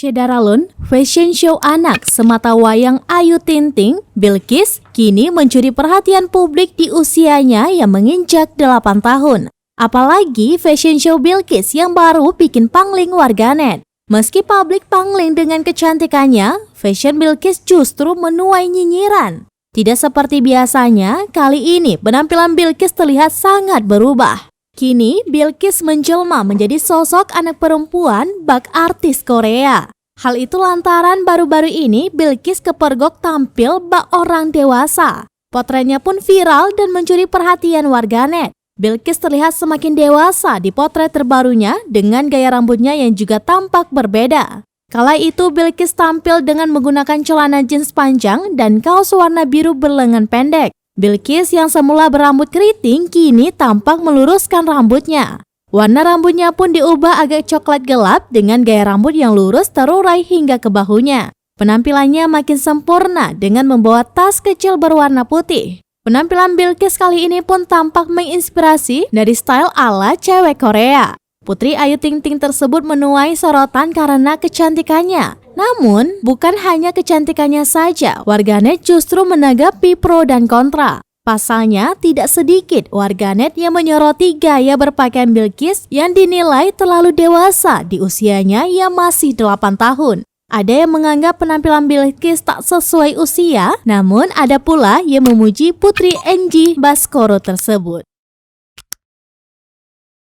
Syedaralun, fashion show anak semata wayang Ayu Ting Ting, Bilqis, kini mencuri perhatian publik di usianya yang menginjak 8 tahun. Apalagi fashion show Bilqis yang baru bikin pangling warganet. Meski publik pangling dengan kecantikannya, fashion Bilqis justru menuai nyinyiran. Tidak seperti biasanya, kali ini penampilan Bilqis terlihat sangat berubah. Kini, Bilqis menjelma menjadi sosok anak perempuan bak artis Korea. Hal itu lantaran baru-baru ini Bilqis kepergok tampil bak orang dewasa. Potretnya pun viral dan mencuri perhatian warganet. Bilqis terlihat semakin dewasa di potret terbarunya dengan gaya rambutnya yang juga tampak berbeda. Kala itu Bilqis tampil dengan menggunakan celana jeans panjang dan kaos warna biru berlengan pendek. Bilqis yang semula berambut keriting kini tampak meluruskan rambutnya. Warna rambutnya pun diubah agak coklat gelap dengan gaya rambut yang lurus terurai hingga ke bahunya. Penampilannya makin sempurna dengan membawa tas kecil berwarna putih. Penampilan Bilqis kali ini pun tampak menginspirasi dari style ala cewek Korea. Putri Ayu Ting Ting tersebut menuai sorotan karena kecantikannya. Namun, bukan hanya kecantikannya saja, warganet justru menanggapi pro dan kontra. Pasalnya, tidak sedikit warganet yang menyoroti gaya berpakaian Bilqis yang dinilai terlalu dewasa di usianya yang masih 8 tahun. Ada yang menganggap penampilan Bilqis tak sesuai usia, namun ada pula yang memuji Putri Angie Baskoro tersebut.